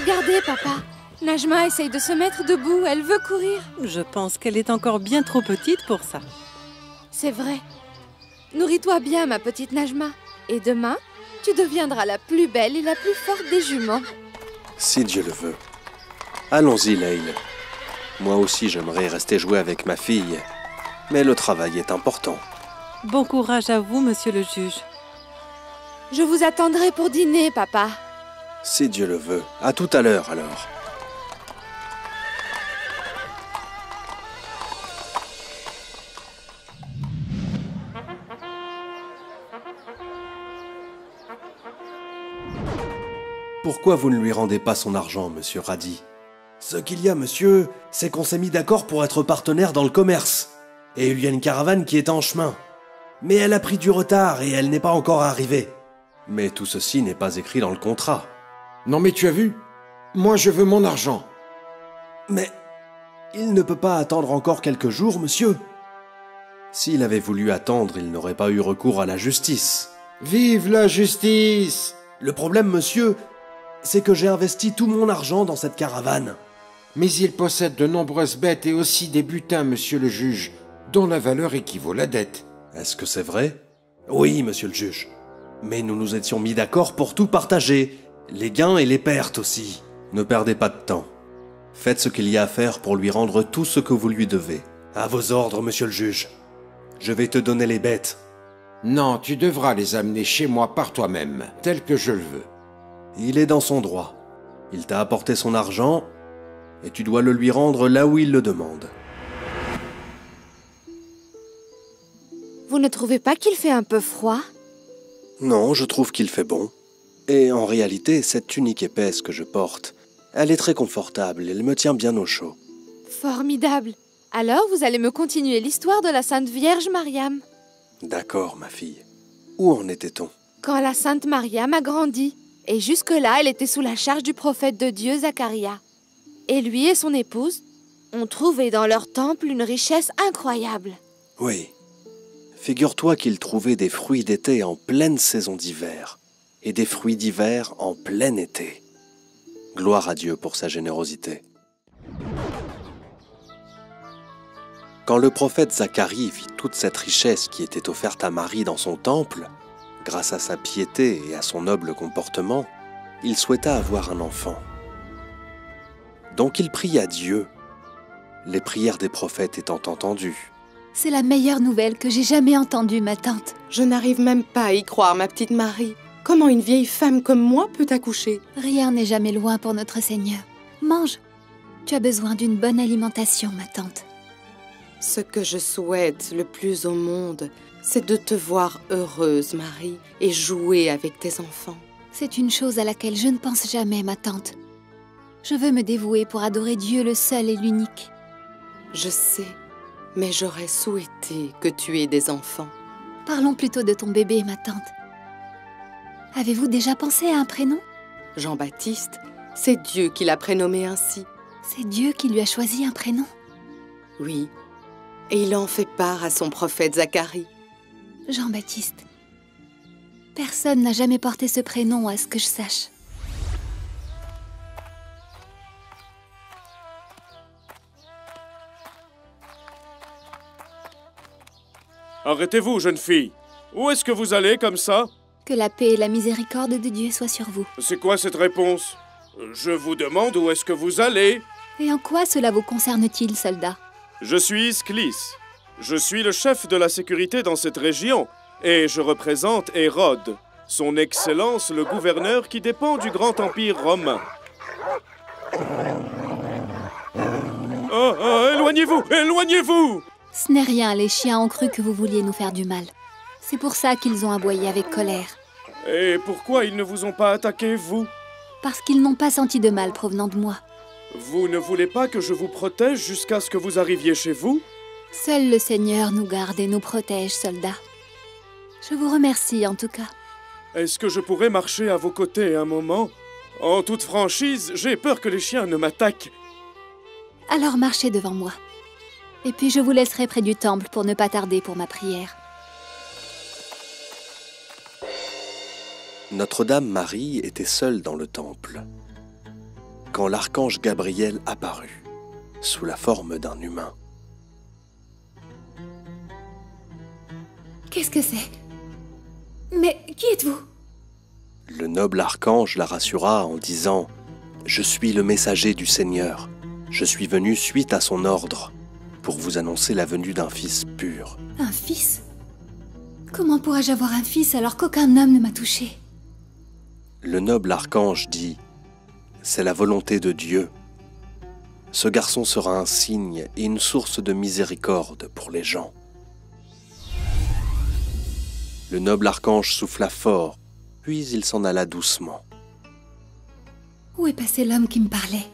Regardez, papa. Najma essaye de se mettre debout, elle veut courir. Je pense qu'elle est encore bien trop petite pour ça. C'est vrai. Nourris-toi bien, ma petite Najma. Et demain, tu deviendras la plus belle et la plus forte des juments. Si Dieu le veut. Allons-y, Leïl. Moi aussi, j'aimerais rester jouer avec ma fille. Mais le travail est important. Bon courage à vous, monsieur le juge. Je vous attendrai pour dîner, papa. Si Dieu le veut. À tout à l'heure, alors. Pourquoi vous ne lui rendez pas son argent, monsieur Radi? Ce qu'il y a, monsieur, c'est qu'on s'est mis d'accord pour être partenaires dans le commerce. Et il y a une caravane qui est en chemin. Mais elle a pris du retard et elle n'est pas encore arrivée. Mais tout ceci n'est pas écrit dans le contrat. Non mais tu as vu? Moi je veux mon argent. Mais il ne peut pas attendre encore quelques jours, monsieur. S'il avait voulu attendre, il n'aurait pas eu recours à la justice. Vive la justice! Le problème, monsieur, c'est que j'ai investi tout mon argent dans cette caravane. Mais il possède de nombreuses bêtes et aussi des butins, monsieur le juge, dont la valeur équivaut à la dette. Est-ce que c'est vrai? Oui, monsieur le juge. Mais nous nous étions mis d'accord pour tout partager, les gains et les pertes aussi. Ne perdez pas de temps. Faites ce qu'il y a à faire pour lui rendre tout ce que vous lui devez. À vos ordres, monsieur le juge. Je vais te donner les bêtes. Non, tu devras les amener chez moi par toi-même, tel que je le veux. Il est dans son droit. Il t'a apporté son argent, et tu dois le lui rendre là où il le demande. Vous ne trouvez pas qu'il fait un peu froid? Non, je trouve qu'il fait bon. Et en réalité, cette tunique épaisse que je porte, elle est très confortable, elle me tient bien au chaud. Formidable. Alors, vous allez me continuer l'histoire de la Sainte Vierge Mariam. D'accord, ma fille. Où en était-on? Quand la Sainte Mariam a grandi, et jusque-là, elle était sous la charge du prophète de Dieu, Zacharia. Et lui et son épouse ont trouvé dans leur temple une richesse incroyable. Oui. Figure-toi qu'ils trouvaient des fruits d'été en pleine saison d'hiver, et des fruits d'hiver en plein été. Gloire à Dieu pour sa générosité. Quand le prophète Zacharie vit toute cette richesse qui était offerte à Marie dans son temple, grâce à sa piété et à son noble comportement, il souhaita avoir un enfant. Donc il pria Dieu, les prières des prophètes étant entendues. C'est la meilleure nouvelle que j'ai jamais entendue, ma tante. Je n'arrive même pas à y croire, ma petite Marie. Comment une vieille femme comme moi peut accoucher? Rien n'est jamais loin pour notre Seigneur. Mange. Tu as besoin d'une bonne alimentation, ma tante. Ce que je souhaite le plus au monde, c'est de te voir heureuse, Marie, et jouer avec tes enfants. C'est une chose à laquelle je ne pense jamais, ma tante. Je veux me dévouer pour adorer Dieu le seul et l'unique. Je sais, mais j'aurais souhaité que tu aies des enfants. Parlons plutôt de ton bébé, ma tante. Avez-vous déjà pensé à un prénom? Jean-Baptiste, c'est Dieu qui l'a prénommé ainsi. C'est Dieu qui lui a choisi un prénom? Oui, et il en fait part à son prophète Zacharie. Jean-Baptiste. Personne n'a jamais porté ce prénom à ce que je sache. Arrêtez-vous, jeune fille. Où est-ce que vous allez comme ça? Que la paix et la miséricorde de Dieu soient sur vous. C'est quoi cette réponse? Je vous demande où est-ce que vous allez? Et en quoi cela vous concerne-t-il, soldat? Je suis Isklis. Je suis le chef de la sécurité dans cette région et je représente Hérode, son Excellence le gouverneur qui dépend du grand empire romain. Éloignez-vous! Éloignez-vous! Ce n'est rien, les chiens ont cru que vous vouliez nous faire du mal. C'est pour ça qu'ils ont aboyé avec colère. Et pourquoi ils ne vous ont pas attaqué, vous? Parce qu'ils n'ont pas senti de mal provenant de moi. Vous ne voulez pas que je vous protège jusqu'à ce que vous arriviez chez vous? Seul le Seigneur nous garde et nous protège, soldats. Je vous remercie en tout cas. Est-ce que je pourrais marcher à vos côtés un moment? En toute franchise, j'ai peur que les chiens ne m'attaquent. Alors marchez devant moi. Et puis je vous laisserai près du temple pour ne pas tarder pour ma prière. Notre-Dame Marie était seule dans le temple. quand l'archange Gabriel apparut, sous la forme d'un humain. Qu'est-ce que c'est? Mais qui êtes-vous? Le noble archange la rassura en disant « Je suis le messager du Seigneur. Je suis venu suite à son ordre pour vous annoncer la venue d'un fils pur. » Un fils? Comment pourrais-je avoir un fils alors qu'aucun homme ne m'a touché? Le noble archange dit « C'est la volonté de Dieu. Ce garçon sera un signe et une source de miséricorde pour les gens. » Le noble archange souffla fort, puis il s'en alla doucement. Où est passé l'homme qui me parlait?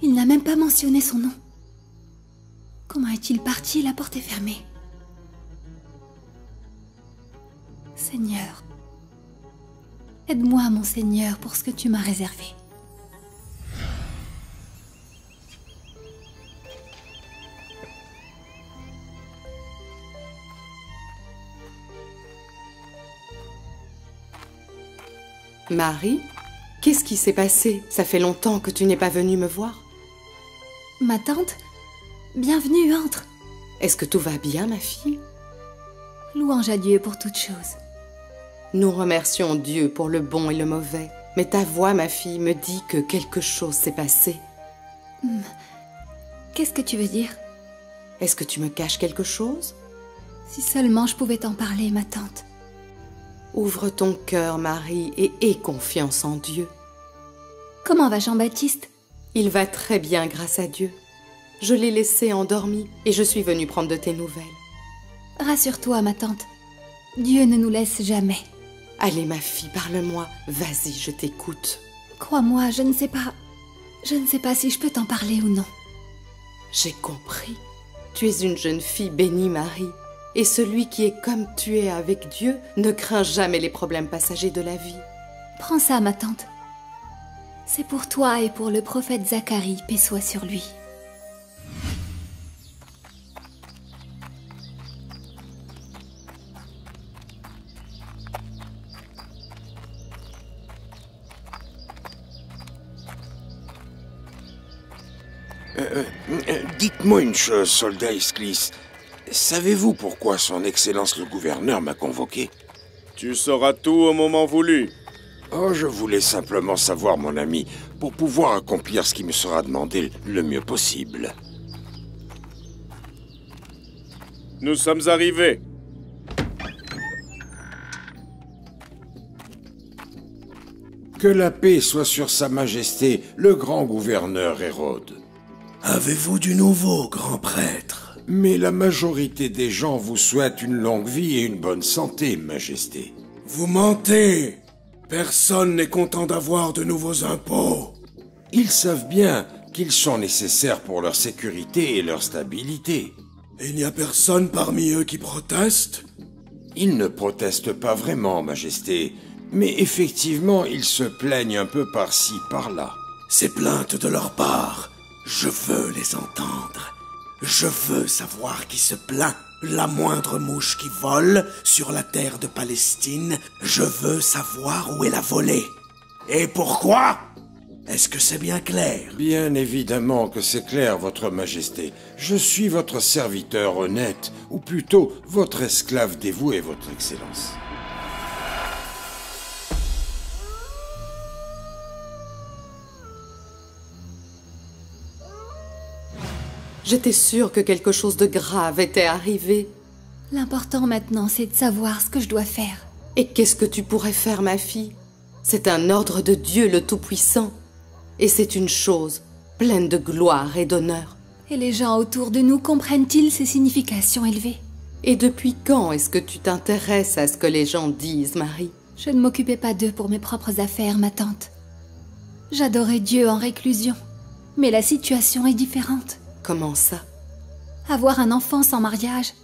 Il n'a même pas mentionné son nom. Comment est-il parti? La porte est fermée. Seigneur, aide-moi, mon Seigneur, pour ce que tu m'as réservé. Marie, qu'est-ce qui s'est passé? Ça fait longtemps que tu n'es pas venue me voir. Ma tante, bienvenue, entre. Est-ce que tout va bien, ma fille? Louange à Dieu pour toutes choses. Nous remercions Dieu pour le bon et le mauvais. Mais ta voix, ma fille, me dit que quelque chose s'est passé. Qu'est-ce que tu veux dire? Est-ce que tu me caches quelque chose? Si seulement je pouvais t'en parler, ma tante. Ouvre ton cœur, Marie, et aie confiance en Dieu. Comment va Jean-Baptiste? Il va très bien, grâce à Dieu. Je l'ai laissé endormi et je suis venue prendre de tes nouvelles. Rassure-toi, ma tante. Dieu ne nous laisse jamais. Allez, ma fille, parle-moi. Vas-y, je t'écoute. Crois-moi, je ne sais pas... Je ne sais pas si je peux t'en parler ou non. J'ai compris. Tu es une jeune fille bénie, Marie. Et celui qui est comme tu es avec Dieu ne craint jamais les problèmes passagers de la vie. Prends ça, ma tante. C'est pour toi et pour le prophète Zacharie, paix soit sur lui. Dites-moi une chose, soldat Esclis. Savez-vous pourquoi son Excellence le gouverneur m'a convoqué? Tu sauras tout au moment voulu. Oh, je voulais simplement savoir, mon ami, pour pouvoir accomplir ce qui me sera demandé le mieux possible. Nous sommes arrivés. Que la paix soit sur Sa Majesté, le grand gouverneur Hérode. Avez-vous du nouveau, grand prêtre? Mais la majorité des gens vous souhaitent une longue vie et une bonne santé, Majesté. Vous mentez! Personne n'est content d'avoir de nouveaux impôts. Ils savent bien qu'ils sont nécessaires pour leur sécurité et leur stabilité. Il n'y a personne parmi eux qui proteste? Ils ne protestent pas vraiment, Majesté, mais effectivement, ils se plaignent un peu par-ci, par-là. Ces plaintes de leur part, je veux les entendre. Je veux savoir qui se plaint. La moindre mouche qui vole sur la terre de Palestine, je veux savoir où elle a volé. Et pourquoi? Est-ce que c'est bien clair? Bien évidemment que c'est clair, votre Majesté. Je suis votre serviteur honnête, ou plutôt votre esclave dévoué, votre Excellence. J'étais sûre que quelque chose de grave était arrivé. L'important maintenant, c'est de savoir ce que je dois faire. Et qu'est-ce que tu pourrais faire, ma fille? C'est un ordre de Dieu le Tout-Puissant. Et c'est une chose pleine de gloire et d'honneur. Et les gens autour de nous comprennent-ils ces significations élevées? Et depuis quand est-ce que tu t'intéresses à ce que les gens disent, Marie? Je ne m'occupais pas d'eux pour mes propres affaires, ma tante. J'adorais Dieu en réclusion. Mais la situation est différente. Comment ça? Avoir un enfant sans mariage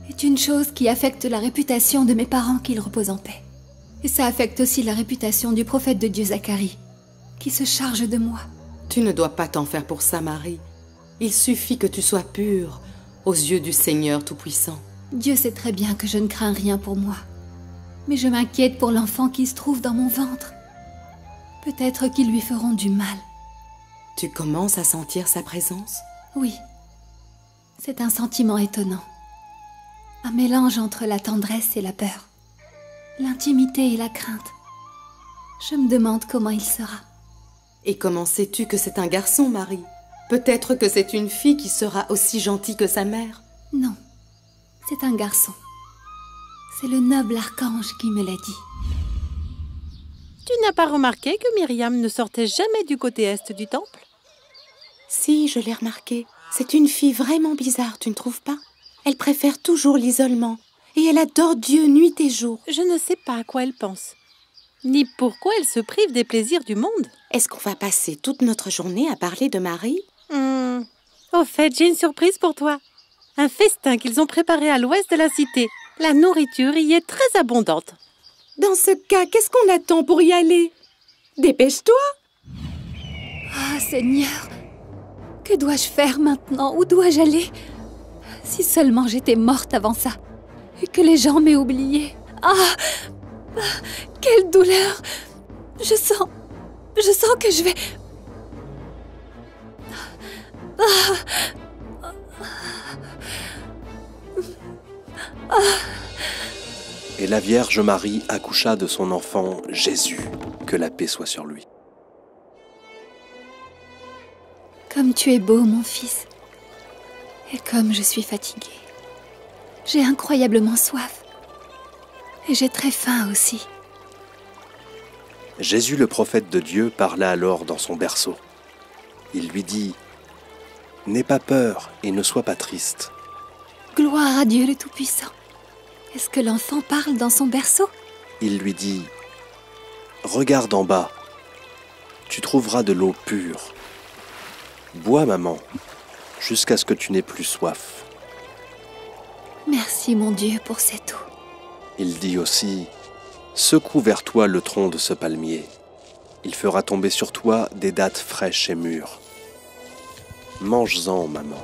est une chose qui affecte la réputation de mes parents, qu'ils reposent en paix. Et ça affecte aussi la réputation du prophète de Dieu Zacharie, qui se charge de moi. Tu ne dois pas t'en faire pour ça, Marie. Il suffit que tu sois pure aux yeux du Seigneur Tout-Puissant. Dieu sait très bien que je ne crains rien pour moi. Mais je m'inquiète pour l'enfant qui se trouve dans mon ventre. Peut-être qu'ils lui feront du mal. Tu commences à sentir sa présence? Oui, c'est un sentiment étonnant. Un mélange entre la tendresse et la peur. L'intimité et la crainte. Je me demande comment il sera. Et comment sais-tu que c'est un garçon, Marie? Peut-être que c'est une fille qui sera aussi gentille que sa mère. Non, c'est un garçon. C'est le noble archange qui me l'a dit. Tu n'as pas remarqué que Myriam ne sortait jamais du côté est du temple? Si, je l'ai remarqué. C'est une fille vraiment bizarre, tu ne trouves pas? Elle préfère toujours l'isolement. Et elle adore Dieu nuit et jour. Je ne sais pas à quoi elle pense, ni pourquoi elle se prive des plaisirs du monde. Est-ce qu'on va passer toute notre journée à parler de Marie? Au fait, j'ai une surprise pour toi. Un festin qu'ils ont préparé à l'ouest de la cité. La nourriture y est très abondante. Dans ce cas, qu'est-ce qu'on attend pour y aller? Dépêche-toi! Ah, Seigneur, que dois-je faire maintenant? Où dois-je aller? Si seulement j'étais morte avant ça, et que les gens m'aient oubliée. Ah! Quelle douleur! Je sens que je vais... Et la Vierge Marie accoucha de son enfant Jésus, que la paix soit sur lui. Comme tu es beau, mon fils. Et comme je suis fatiguée. J'ai incroyablement soif. Et j'ai très faim aussi. Jésus, le prophète de Dieu, parla alors dans son berceau. Il lui dit « N'aie pas peur et ne sois pas triste. » Gloire à Dieu le Tout-Puissant. Est-ce que l'enfant parle dans son berceau? Il lui dit « Regarde en bas, tu trouveras de l'eau pure. Bois, maman, jusqu'à ce que tu n'aies plus soif. » Merci, mon Dieu, pour cette eau. Il dit aussi « Secoue vers toi le tronc de ce palmier. Il fera tomber sur toi des dattes fraîches et mûres. Mange-en, maman. »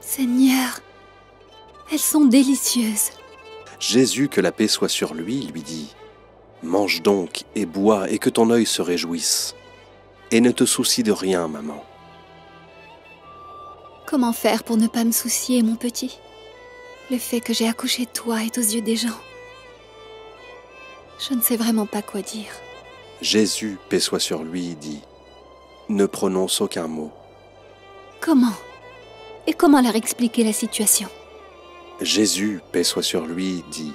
Seigneur, elles sont délicieuses. Jésus, que la paix soit sur lui, lui dit « Mange donc et bois et que ton œil se réjouisse. Et ne te soucie de rien, maman. » Comment faire pour ne pas me soucier, mon petit? Le fait que j'ai accouché de toi est aux yeux des gens. Je ne sais vraiment pas quoi dire. Jésus, paix soit sur lui, dit « Ne prononce aucun mot. » Comment? Et comment leur expliquer la situation? Jésus, paix soit sur lui, dit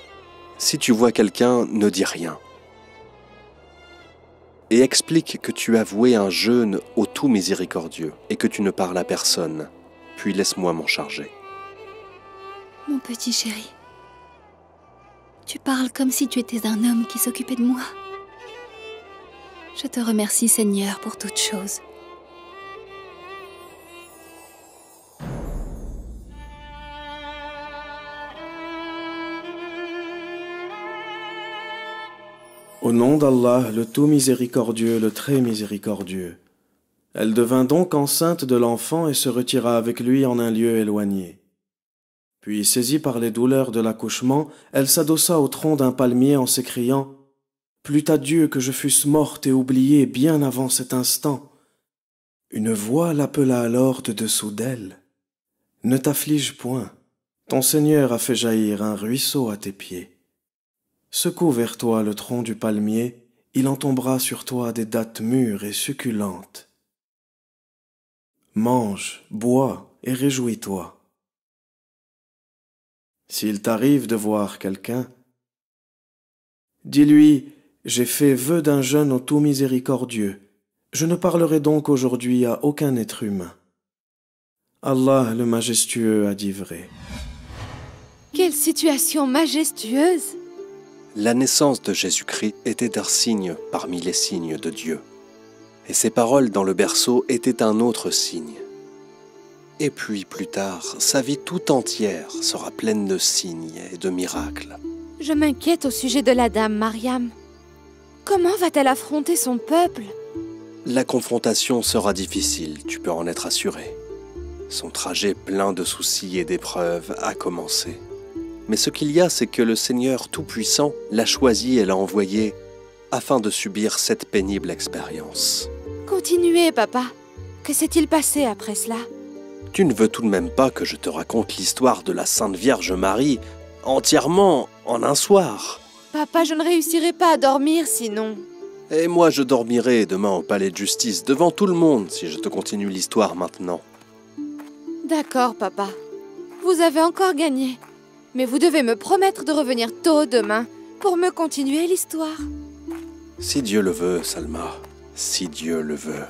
« Si tu vois quelqu'un, ne dis rien. Et explique que tu as voué un jeûne au tout miséricordieux et que tu ne parles à personne, puis laisse-moi m'en charger. » Mon petit chéri, tu parles comme si tu étais un homme qui s'occupait de moi. Je te remercie, Seigneur, pour toutes choses. Au nom d'Allah, le tout miséricordieux, le très miséricordieux. Elle devint donc enceinte de l'enfant et se retira avec lui en un lieu éloigné. Puis, saisie par les douleurs de l'accouchement, elle s'adossa au tronc d'un palmier en s'écriant « Plût à Dieu que je fusse morte et oubliée bien avant cet instant !» Une voix l'appela alors de dessous d'elle. « Ne t'afflige point, ton Seigneur a fait jaillir un ruisseau à tes pieds. Secoue vers toi le tronc du palmier, il en tombera sur toi des dattes mûres et succulentes. Mange, bois et réjouis-toi. S'il t'arrive de voir quelqu'un, dis-lui, j'ai fait vœu d'un jeûne au tout miséricordieux. Je ne parlerai donc aujourd'hui à aucun être humain. Allah le majestueux a dit vrai. Quelle situation majestueuse! La naissance de Jésus-Christ était un signe parmi les signes de Dieu. Et ses paroles dans le berceau étaient un autre signe. Et puis, plus tard, sa vie tout entière sera pleine de signes et de miracles. Je m'inquiète au sujet de la dame Mariam. Comment va-t-elle affronter son peuple? La confrontation sera difficile, tu peux en être assuré. Son trajet plein de soucis et d'épreuves a commencé. Mais ce qu'il y a, c'est que le Seigneur Tout-Puissant l'a choisie et l'a envoyée afin de subir cette pénible expérience. Continuez, papa. Que s'est-il passé après cela? Tu ne veux tout de même pas que je te raconte l'histoire de la Sainte Vierge Marie entièrement en un soir? Papa, je ne réussirai pas à dormir sinon. Et moi, je dormirai demain au palais de justice devant tout le monde si je te continue l'histoire maintenant. D'accord, papa. Vous avez encore gagné. Mais vous devez me promettre de revenir tôt demain pour me continuer l'histoire. Si Dieu le veut, Salma, si Dieu le veut.